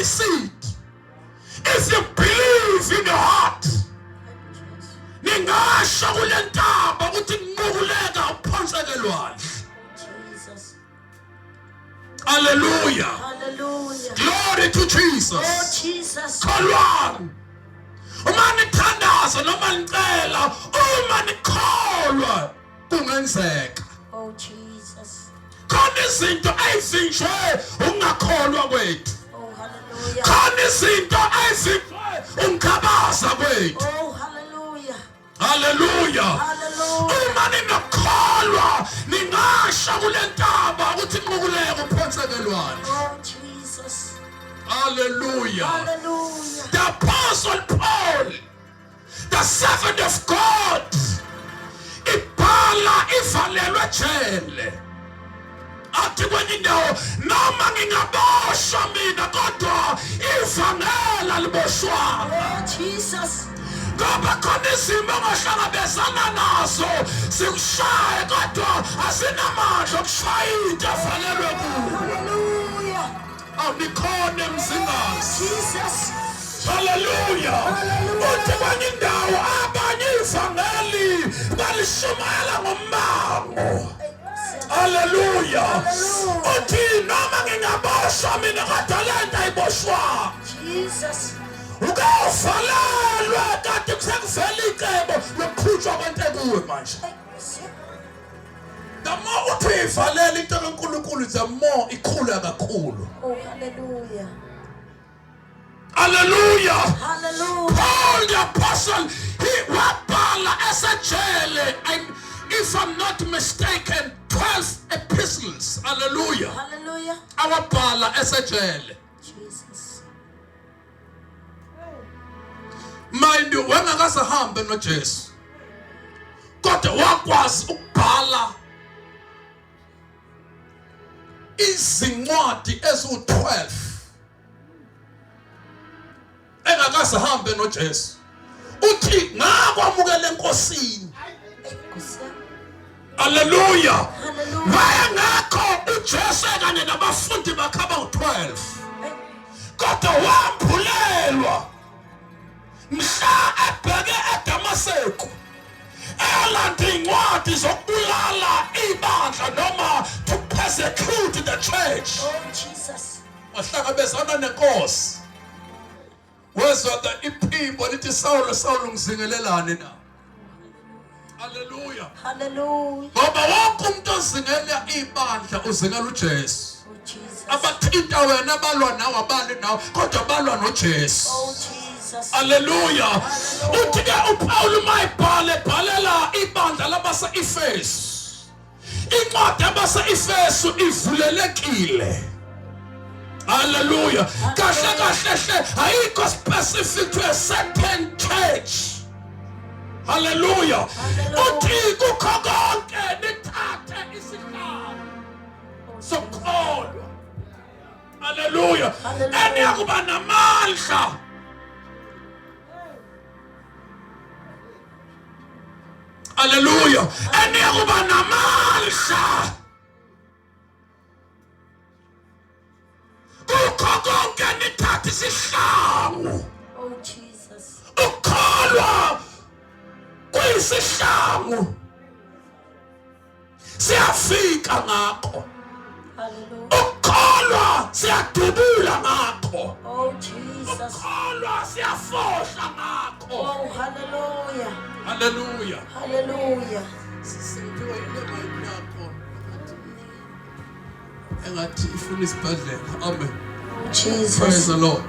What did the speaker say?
seed. If you believe in your heart, ningasho kule ntaba ukuthi ngiquleka uphonseke lwandle. Hallelujah. Hallelujah. Glory to Jesus. Oh Jesus. Kholwani. Uma nithandaza noma nicela, uma nikholwa kungenzeka. Oh Jesus. Khona izinto ezinje ungakholwa kwethu. Oh hallelujah. Khona izinto ezinje ungikhabaza kwethu. Oh hallelujah. Hallelujah. Hallelujah. Uma ninakholwa ningasho kule ntaba ukuthi ngiquleka uphonseke lwandle. Oh Jesus. Hallelujah. Hallelujah. The Apostle Paul, the servant of God, ibhala ivalelwe ejele. Athi kwenye indawo noma ngingaboshwa mina kodwa ivangela liboshwanga. Oh Jesus. Ngoba khona izimo ongahlangabezana nazo zikushaye kodwa asinamandla okushaya into evalelwe kuwe. Hallelujah. Awunikhona emzingazi. Jesus. Hallelujah. Hallelujah. Uthi kwenye indawo abanye ivangeli balishumayela ngommango. Hallelujah. Uthi noma ngingaboshwa mina kodwa lento ayiboshwanga. Jesus. Ukavalelwa kade kusekuvela icebo lokukhutshwa kwento kuwe manje. The more uthi uyivalela into kaNkulunkulu, the more ikhula kakhulu. Oh hallelujah. Hallelujah. Hallelujah. Paul the apostle, he wabhala esejele, and if I'm not mistaken, 12 epistles. Hallelujah. Hallelujah. Awabhala esejele. Jesus. Mind you, wengakasahambe noJesu, kodwa wakwazi ukubhala izincwadi eziwu-12 engakasahambe noJesu. Uthi ngakwamukela enkosini. Hallelujah. Hallelujah. Wayengakho uJesu kanye nabafundi bakhe abawu-12, kodwa wamphulelwa mhla ebheke eDamaseko elanda iy'ncwadi zokubulala ibandla noma to persecute the church. Oh Jesus. Wahlangabezana nenkosi, wezwa iphimbo lithi Sawule, Sawule ngizingelelani na? Hallelujah. Hallelujah. Ngoba wonke umuntu ozingela ibandla uzingela uJesu. Oh Jesus. Abathinta wena balwa nawe abali nawe kodwa balwa noJesu. Oh Jesus. Hallelujah. Uthi-ke uPaul bhalela ibandla labase-Efesu. Incwadi yabase-Efesu ivulelekile. Hallelujah. Kahle kahle ayikho specific to a certain church. Hallelujah. Uthi kukho konke nithathe isihlalo sokholwa. Hallelujah. Eniyakuba namandla. Hallelujah. Eniyakuba namandla. Kukho konke nithathe isihlangu. Oh Jesus. Ukholwa kuyisihlangu. Siyafika ngakho. Hallelujah. Ukholwa siyadubula ngakho. Oh Jesus. Ukholwa siyafohla ngakho. Oh hallelujah. Hallelujah. Hallelujah. Siphiwe indaba yakho engathi ifuna isibhedlela. Amen. Jesus. Praise the Lord.